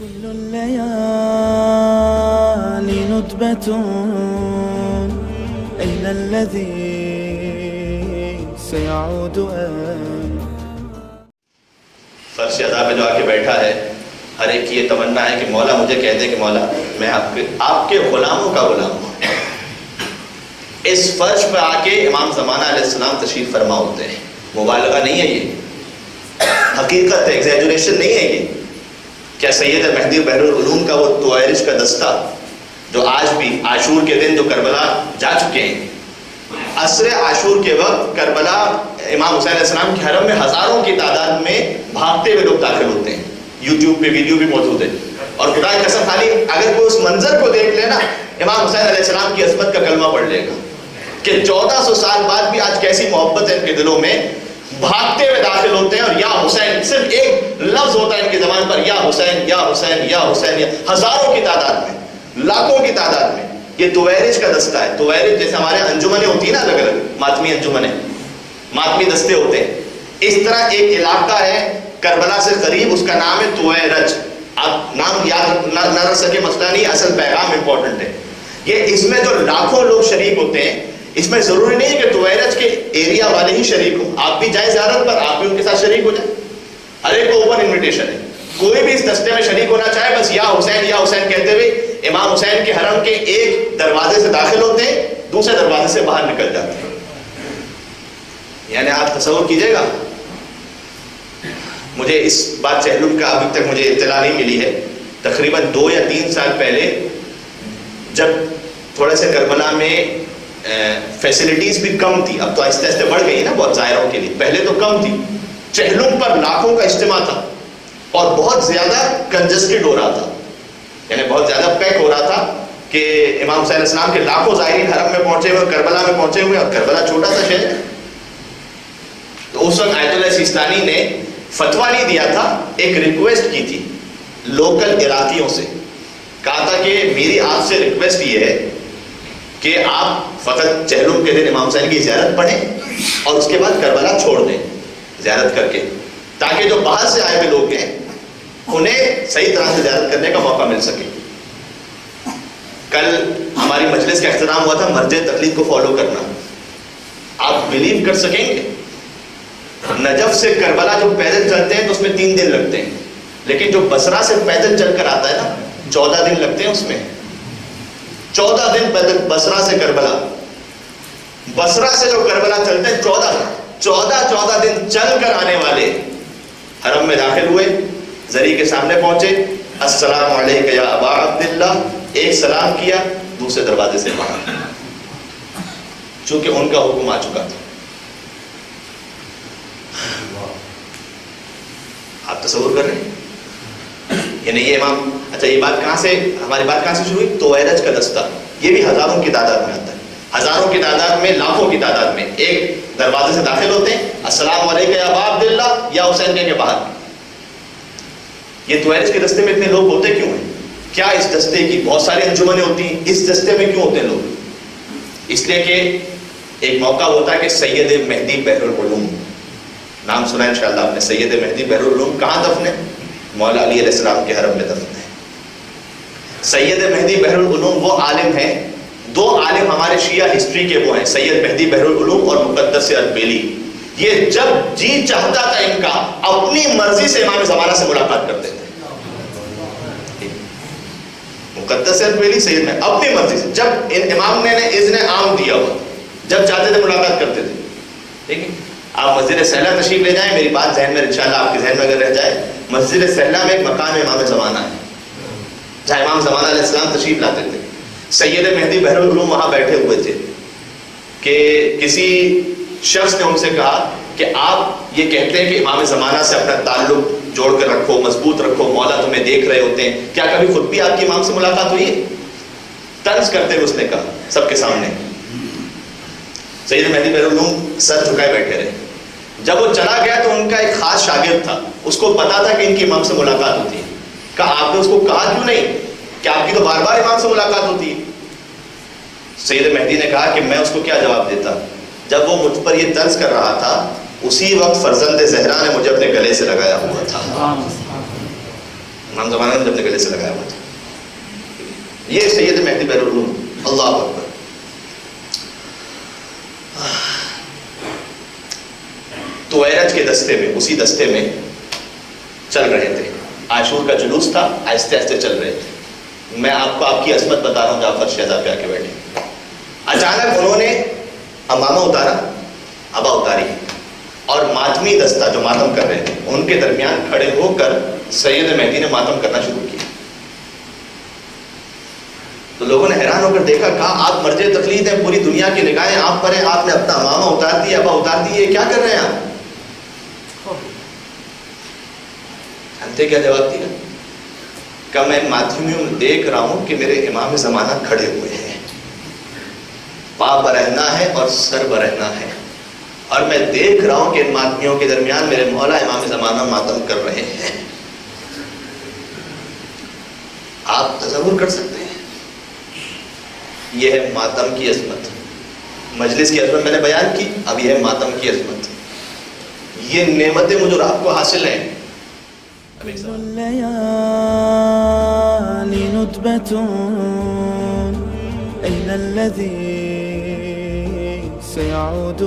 كل الليالي ندبة أين الذي سيعود فرش ادا پہ جو آ کے بیٹھا ہے، ہر ایک کی یہ تمنا ہے کہ مولا مجھے کہہ دے کہ مولا میں آپ کے غلاموں کا غلام ہوں۔ اس فرش پہ آ کے امام زمانہ علیہ السلام تشریف فرما ہوتے ہیں۔ مبالغہ نہیں ہے، یہ حقیقت ہے، ایگزیجریشن نہیں ہے۔ یہ کیا سید مہدی بحر العلوم کا وہ طویرش کا دستہ جو آج بھی عاشور کے دن جو کربلا جا چکے ہیں، عصر عاشور کے وقت کربلا امام حسین علیہ السلام کے حرم میں ہزاروں کی تعداد میں بھاگتے ہوئے لوگ داخل ہوتے ہیں، یوٹیوب پہ ویڈیو بھی موجود ہے۔ اور خدا کی قسم خالی اگر کوئی اس منظر کو دیکھ لے نا، امام حسین علیہ السلام کی عظمت کا کلمہ پڑھ لے گا کہ 1400 سال بعد بھی آج کیسی محبت ہے ان کے دلوں میں، بھاگتے ہوئے داخل ہوتے ہیں۔ اور یا حسین صرف ایک لفظ ہوتا ہے ان کی زبان پر، یا حسین یا حسین یا حسین، یا ہزاروں کی تعداد میں، لاکھوں کی تعداد میں۔ یہ طویرش کا دستہ ہے۔ طویرش جیسے ہمارے انجمنیں ہوتی ہیں نا، الگ الگ ماتمی انجمنیں، ماتمی دستے ہوتے ہیں، اس طرح ایک علاقہ ہے کربلا سے قریب، اس کا نام ہے طویرج۔ آپ نام یاد نہ رکھ سکے مسئلہ نہیں، اصل پیغام امپورٹنٹ ہے۔ یہ اس میں جو لاکھوں لوگ شریک ہوتے ہیں، اس میں ضروری نہیں ہے کہ طویرج کے ایریا والے ہی شریک ہوں، آپ بھی جائیں زیارت پر، آپ بھی ان کے ساتھ شریک ہو جائیں۔ ہر ایک کو اوپن انویٹیشن ہے، کوئی بھی اس دستے میں شریک ہونا چاہے، بس یا حسین کہتے ہوئے امام حسین کے حرم کے ایک دروازے سے داخل ہوتے ہیں، دوسرے دروازے سے باہر نکل جاتے ہیں۔ یعنی آپ تصور کیجئے گا، مجھے اس بات چہلم کا ابھی تک مجھے اطلاع نہیں ملی ہے، تقریباً 2 یا 3 سال پہلے جب تھوڑے سے کربلا میں فیسلٹیز بھی کم تھی، اب تو آہستہ آہستہ بڑھ گئی نا بہت زائروں کے لیے، پہلے تو کم تھی، چہلم پر لاکھوں کا اجتماع تھا اور بہت زیادہ کنجسٹڈ ہو رہا تھا، یعنی بہت زیادہ پیک ہو رہا تھا کہ امام حسین علیہ السلام کے لاکھوں زائرین حرم میں پہنچے ہوئے، کربلا میں پہنچے ہوئے، اور کربلا چھوٹا سا شہر ہے۔ تو اس وقت آیت اللہ سیستانی نے فتویٰ نہیں دیا تھا، ایک ریکویسٹ کی تھی لوکل عراقیوں سے، کہا تھا کہ میری آپ سے ریکویسٹ یہ ہے کہ آپ فقط چہلم کے دن امام حسین کی زیارت پڑھیں اور اس کے بعد کربلا چھوڑ دیں زیارت کر کے، تاکہ جو باہر سے آئے ہوئے لوگ ہیں انہیں صحیح طرح سے زیارت کرنے کا موقع مل سکے۔ کل ہماری مجلس کا اختتام ہوا تھا مرجع تقلید کو فالو کرنا۔ آپ بلیو کر سکیں گے نجف سے کربلا جو پیدل چلتے ہیں تو اس میں 3 دن لگتے ہیں، لیکن جو بصرہ سے پیدل چل کر آتا ہے نا 14 دن لگتے ہیں، اس میں 14 دن پیدل بصرہ سے کربلا، بصرہ سے جو کربلا چلتے ہیں 14 دن چل کر آنے والے حرم میں داخل ہوئے، زری کے سامنے پہنچے، السلام علیکم یا ابا عبداللہ، ایک سلام کیا، دوسرے دروازے سے باہر، چونکہ ان کا حکم آ چکا تھا۔ آپ تصور کر رہے ہیں؟ یعنی یہ امام، اچھا یہ بات کہاں سے، ہماری بات کہاں سے شروع ہوئی؟ طویرج کا دستہ، یہ بھی ہزاروں کی تعداد میں آتا ہے، ہزاروں کی تعداد میں، لاکھوں کی تعداد میں، ایک دروازے سے داخل ہوتے ہیں، السلام علیکم یا ابا عبداللہ، یا حسین کہہ کے باہر۔ یہ طویرج کے دستے میں اتنے لوگ ہوتے کیوں ہیں؟ کیا اس دستے کی بہت ساری انجمنیں ہوتی ہیں، اس دستے میں کیوں ہوتے ہیں لوگ؟ اس لیے کہ ایک موقع ہوتا ہے کہ سید مہدی بحر العلوم، نام سنا انشاءاللہ آپ نے، سید مہدی بحر العلوم کہاں دفن ہے؟ مولا علی علیہ السلام کے حرم میں دفن ہے۔ سید مہدی بحر العلوم وہ عالم ہیں، 2 عالم ہمارے شیعہ ہسٹری کے وہ ہیں، سید مہدی بحر العلوم اور مقدس اردبیلی۔ یہ جب جی چاہتا تھا ان کا اپنی مرضی سے امام زمانہ سے ملاقات کرتے تھے، مقدس اردبیلی سید میں اپنی مرضی سے، جب امام نے اذن عام دیا ہوا، جب چاہتے تھے ملاقات کرتے تھے۔ ٹھیک ہے، آپ مسجد سہلہ تشریف لے جائیں، میری بات ذہن میں انشاءاللہ آپ کے ذہن میں اگر رہ جائے، مسجد سہلہ میں ایک مقام امام زمانہ ہے جہاں امام زمانہ علیہ السلام تشریف لاتے تھے۔ سید مہدی بحر العلوم وہاں بیٹھے ہوئے تھے کہ کسی شخص نے ان سے کہا کہ آپ یہ کہتے ہیں کہ امام زمانہ سے اپنا تعلق جوڑ کر رکھو، مضبوط رکھو، مولا تمہیں دیکھ رہے ہوتے ہیں، کیا کبھی خود بھی آپ کی امام سے ملاقات ہوئی ہے؟ طنز کرتے ہوئے اس نے کہا سب کے سامنے۔ سید مہدی بحر العلوم سر جھکائے بیٹھے رہے۔ جب وہ چلا گیا تو ان کا ایک خاص شاگرد تھا، اس کو پتا تھا کہ ان کی امام سے ملاقات ہوتی ہے، کہا آپ نے اس کو کہا کیوں نہیں کہ آپ کی تو بار بار امام سے ملاقات ہوتی ہے؟ سید مہدی نے کہا کہ میں اس کو کیا جواب دیتا، جب وہ مجھ پر یہ طنز کر رہا تھا اسی وقت فرزند زہرا نے مجھے اپنے گلے سے لگایا ہوا تھا۔ امام زمانہ نے اپنے گلے سے لگایا مجھے. یہ سید مہدی بہرالعلوم. اللہ اکبر. تو ایرج کے دستے میں, اسی دستے میں چل رہے تھے. عاشور کا جلوس تھا, آہستہ آہستہ چل رہے تھے. میں آپ کو آپ کی عظمت بتا رہا ہوں. جعفر شہزاد پہ آ کے بیٹھے. اچانک انہوں نے امامہ اتارا, ابا اتاری, اور ماتمی دستہ جو ماتم کر رہے تھے ان کے درمیان کھڑے ہو کر سید مہدی نے ماتم کرنا شروع کیا. تو لوگوں نے حیران ہو کر دیکھا, کہا آپ مرجع تقلید ہیں, پوری دنیا کی نگاہیں آپ پر ہیں, آپ نے اپنا امامہ اتار دیا, ابا اتار دی, یہ کیا کر رہے ہیں آپ؟ جانتے کیا جواب دیا؟ کہ میں ماتمیوں میں دیکھ رہا ہوں کہ میرے امام زمانہ کھڑے ہوئے ہیں, پا برہنہ ہے اور سر برہنہ ہے, اور میں دیکھ رہا ہوں کہ ان ماتمیوں کے درمیان میرے مولا امام زمانہ ماتم کر رہے ہیں. آپ تصور کر سکتے ہیں؟ یہ ہے ماتم کی عظمت. مجلس کی عظمت میں نے بیان کی, اب یہ ہے ماتم کی عظمت. یہ نعمتیں مجھے اور آپ کو حاصل ہیں. الليالي ندبة أين الذي سيعود